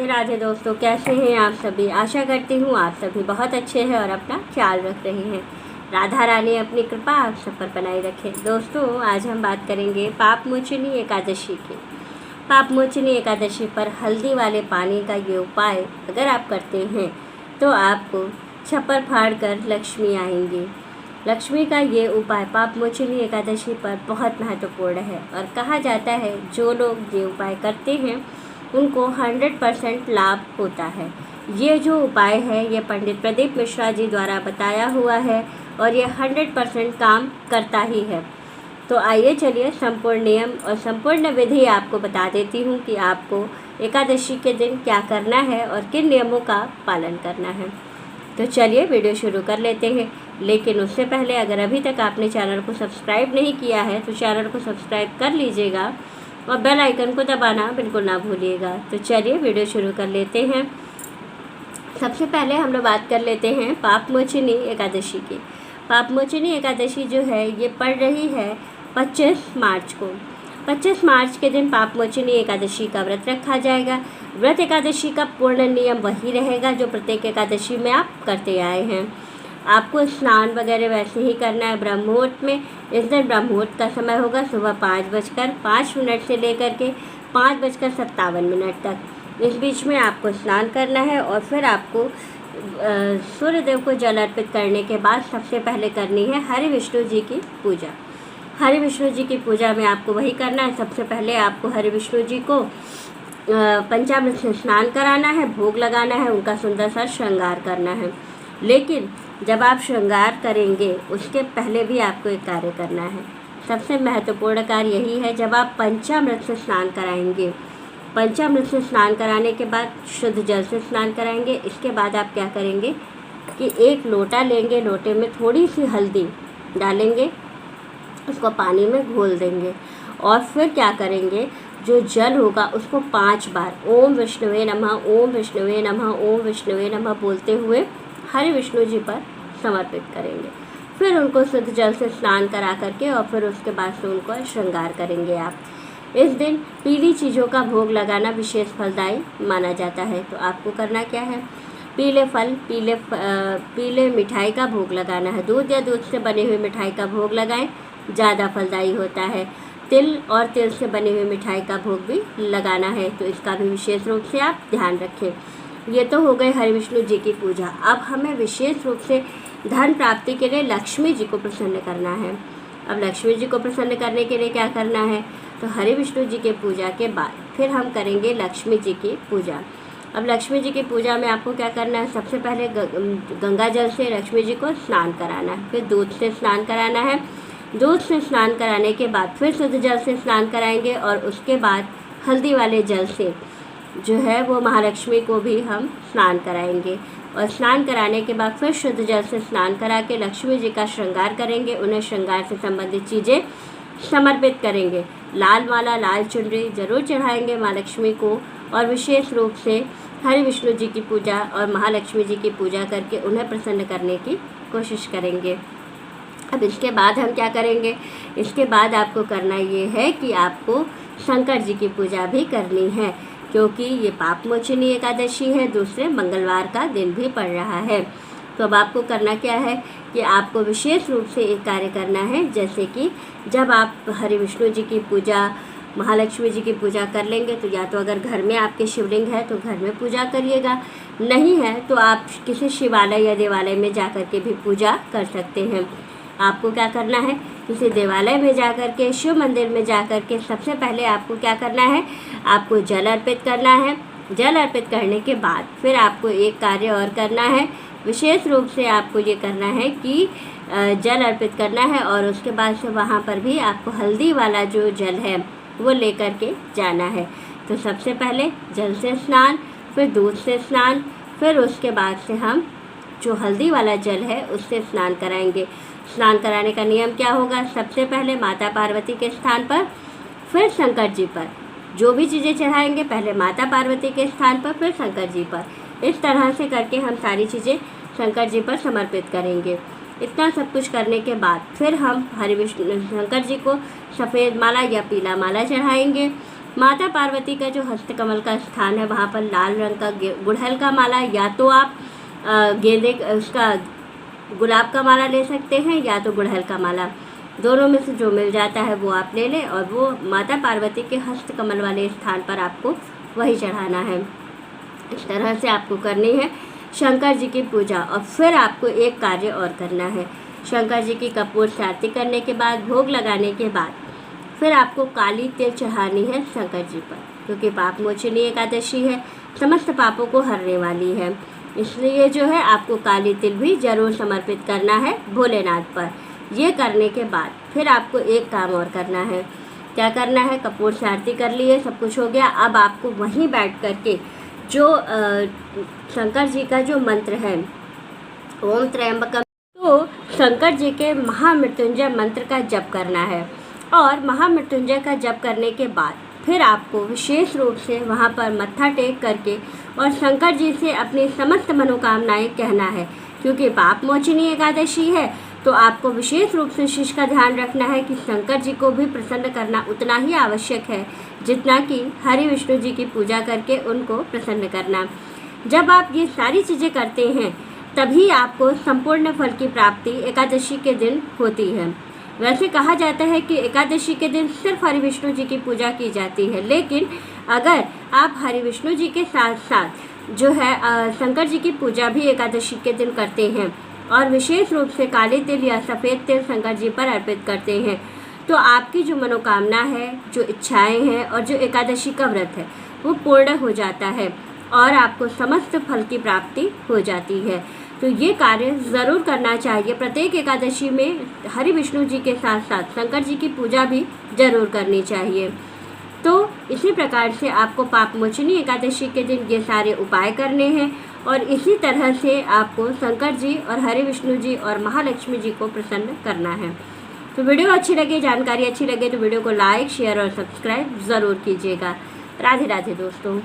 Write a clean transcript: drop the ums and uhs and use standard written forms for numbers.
राधे दोस्तों, कैसे हैं आप सभी। आशा करती हूँ आप सभी बहुत अच्छे हैं और अपना ख्याल रख रहे हैं। राधा रानी अपनी कृपा आप सब पर बनाए रखें। दोस्तों, आज हम बात करेंगे पापमोचनी एकादशी की। पापमोचनी एकादशी पर हल्दी वाले पानी का ये उपाय अगर आप करते हैं तो आपको छप्पर फाड़ कर लक्ष्मी आएंगी। लक्ष्मी का ये उपाय पापमोचनी एकादशी पर बहुत महत्वपूर्ण है और कहा जाता है जो लोग ये उपाय करते हैं उनको 100% लाभ होता है। ये जो उपाय है ये पंडित प्रदीप मिश्रा जी द्वारा बताया हुआ है और ये 100% काम करता ही है। तो आइए चलिए संपूर्ण नियम और संपूर्ण विधि आपको बता देती हूँ कि आपको एकादशी के दिन क्या करना है और किन नियमों का पालन करना है। तो चलिए वीडियो शुरू कर लेते हैं। लेकिन उससे पहले अगर अभी तक आपने चैनल को सब्सक्राइब नहीं किया है तो चैनल को सब्सक्राइब कर लीजिएगा और बेल आइकन को दबाना बिल्कुल ना भूलिएगा। तो चलिए वीडियो शुरू कर लेते हैं। सबसे पहले हम लोग बात कर लेते हैं पापमोचनी एकादशी की। पापमोचनी एकादशी जो है ये पड़ रही है 25 मार्च को। 25 मार्च के दिन पापमोचनी एकादशी का व्रत रखा जाएगा। व्रत एकादशी का पूर्ण नियम वही रहेगा जो प्रत्येक एकादशी में आप करते आए हैं। आपको स्नान वगैरह वैसे ही करना है ब्रह्म मुहूर्त में। इस दिन ब्रह्म मुहूर्त का समय होगा सुबह 5:05 से लेकर के 5:57 तक। इस बीच में आपको स्नान करना है और फिर आपको सूर्यदेव को जल अर्पित करने के बाद सबसे पहले करनी है हरि विष्णु जी की पूजा। हरि विष्णु जी की पूजा में आपको वही करना है। सबसे पहले आपको हरि विष्णु जी को पंचामृत से स्नान कराना है, भोग लगाना है, उनका सुंदर सा श्रृंगार करना है। लेकिन जब आप श्रृंगार करेंगे उसके पहले भी आपको एक कार्य करना है। सबसे महत्वपूर्ण कार्य यही है, जब आप पंचामृत से स्नान कराएंगे, पंचामृत से स्नान कराने के बाद शुद्ध जल से स्नान कराएंगे। इसके बाद आप क्या करेंगे कि एक लोटा लेंगे, लोटे में थोड़ी सी हल्दी डालेंगे, उसको पानी में घोल देंगे और फिर क्या करेंगे, जो जल होगा उसको 5 बार ओम विष्णुवे नमः, ओम विष्णुवे नमः, ओम विष्णुवे नमः बोलते हुए हरि विष्णु जी पर समर्पित करेंगे। फिर उनको शुद्ध जल से स्नान करा करके और फिर उसके बाद से उनको श्रृंगार करेंगे आप। इस दिन पीली चीज़ों का भोग लगाना विशेष फलदायी माना जाता है। तो आपको करना क्या है, पीले फल, पीले मिठाई का भोग लगाना है। दूध या दूध से बने हुए मिठाई का भोग लगाएं, ज़्यादा फलदायी होता है। तिल और तिल से बनी हुई मिठाई का भोग भी लगाना है, तो इसका भी विशेष रूप से आप ध्यान रखें। ये तो हो गए हरि विष्णु जी की पूजा। अब हमें विशेष रूप से धन प्राप्ति के लिए लक्ष्मी जी को प्रसन्न करना है। अब लक्ष्मी जी को प्रसन्न करने के लिए क्या करना है, तो हरि विष्णु जी के पूजा के बाद फिर हम करेंगे लक्ष्मी जी की पूजा। अब लक्ष्मी जी की पूजा में आपको क्या करना है, सबसे पहले गंगा जल से लक्ष्मी जी को स्नान कराना है, फिर दूध से स्नान कराना है। दूध से स्नान कराने के बाद फिर शुद्ध जल से स्नान कराएंगे और उसके बाद हल्दी वाले जल से जो है वो महालक्ष्मी को भी हम स्नान कराएंगे और स्नान कराने के बाद फिर शुद्ध जल से स्नान करा के लक्ष्मी जी का श्रृंगार करेंगे। उन्हें श्रृंगार से संबंधित चीज़ें समर्पित करेंगे। लाल माला, लाल चुनरी जरूर चढ़ाएंगे माँ लक्ष्मी को और विशेष रूप से हरि विष्णु जी की पूजा और महालक्ष्मी जी की पूजा करके उन्हें प्रसन्न करने की कोशिश करेंगे। अब इसके बाद हम क्या करेंगे, इसके बाद आपको करना ये है कि आपको शंकर जी की पूजा भी करनी है, क्योंकि ये पापमोचनी एकादशी है, दूसरे मंगलवार का दिन भी पड़ रहा है। तो अब आपको करना क्या है कि आपको विशेष रूप से एक कार्य करना है, जैसे कि जब आप हरि विष्णु जी की पूजा, महालक्ष्मी जी की पूजा कर लेंगे तो या तो अगर घर में आपके शिवलिंग है तो घर में पूजा करिएगा, नहीं है तो आप किसी शिवालय या देवालय में जा कर के भी पूजा कर सकते हैं। आपको क्या करना है, किसी देवालय में जाकर के, शिव मंदिर में जाकर के सबसे पहले आपको क्या करना है, आपको जल अर्पित करना है। जल अर्पित करने के बाद फिर आपको एक कार्य और करना है, विशेष रूप से आपको ये करना है कि जल अर्पित करना है और उसके बाद से वहाँ पर भी आपको हल्दी वाला जो जल है वो लेकर के जाना है। तो सबसे पहले जल से स्नान, फिर दूध से स्नान, फिर उसके बाद से हम जो हल्दी वाला जल है उससे स्नान कराएंगे। स्नान कराने का नियम क्या होगा, सबसे पहले माता पार्वती के स्थान पर, फिर शंकर जी पर। जो भी चीज़ें चढ़ाएंगे पहले माता पार्वती के स्थान पर, फिर शंकर जी पर। इस तरह से करके हम सारी चीज़ें शंकर जी पर समर्पित करेंगे। इतना सब कुछ करने के बाद फिर हम हरि विष्णु शंकर जी को सफ़ेद माला या पीला माला चढ़ाएंगे माता पार्वती का जो हस्तकमल का स्थान है वहाँ पर लाल रंग का गुड़हल का माला, या तो आप गेंदे उसका गुलाब का माला ले सकते हैं या तो गुड़हल का माला, दोनों में से जो मिल जाता है वो आप ले लें और वो माता पार्वती के हस्तकमल वाले स्थान पर आपको वही चढ़ाना है। इस तरह से आपको करनी है शंकर जी की पूजा। और फिर आपको एक कार्य और करना है। शंकर जी की कपूर से आरती करने के बाद, भोग लगाने के बाद फिर आपको काली तिल चढ़ानी है शंकर जी पर, क्योंकि पाप मोचनी एकादशी है, समस्त पापों को हरने वाली है। इसलिए जो है आपको काली तिल भी जरूर समर्पित करना है भोलेनाथ पर। ये करने के बाद फिर आपको एक काम और करना है। क्या करना है? कपूर से आरती कर लिए, सब कुछ हो गया। अब आपको वहीं बैठ कर के जो शंकर जी का जो मंत्र है ओम त्र्यंबकम, तो शंकर जी के महामृत्युंजय मंत्र का जप करना है। और महामृत्युंजय का जप करने के बाद फिर आपको विशेष रूप से वहाँ पर मत्था टेक करके और शंकर जी से अपनी समस्त मनोकामनाएं कहना है। क्योंकि पाप मोचनी एकादशी है तो आपको विशेष रूप से इस का ध्यान रखना है कि शंकर जी को भी प्रसन्न करना उतना ही आवश्यक है जितना कि हरि विष्णु जी की पूजा करके उनको प्रसन्न करना। जब आप ये सारी चीज़ें करते हैं तभी आपको संपूर्ण फल की प्राप्ति एकादशी के दिन होती है। वैसे कहा जाता है कि एकादशी के दिन सिर्फ हरि विष्णु जी की पूजा की जाती है, लेकिन अगर आप हरि विष्णु जी के साथ साथ जो है शंकर जी की पूजा भी एकादशी के दिन करते हैं और विशेष रूप से काले तिल या सफ़ेद तिल शंकर जी पर अर्पित करते हैं, तो आपकी जो मनोकामना है, जो इच्छाएं हैं और जो एकादशी का व्रत है वो पूर्ण हो जाता है और आपको समस्त फल की प्राप्ति हो जाती है। तो ये कार्य ज़रूर करना चाहिए। प्रत्येक एकादशी में हरि विष्णु जी के साथ साथ शंकर जी की पूजा भी ज़रूर करनी चाहिए। तो इसी प्रकार से आपको पाप मोचनी एकादशी के दिन ये सारे उपाय करने हैं और इसी तरह से आपको शंकर जी और हरि विष्णु जी और महालक्ष्मी जी को प्रसन्न करना है। तो वीडियो अच्छी लगे, जानकारी अच्छी लगे तो वीडियो को लाइक, शेयर और सब्सक्राइब ज़रूर कीजिएगा। राधे राधे दोस्तों।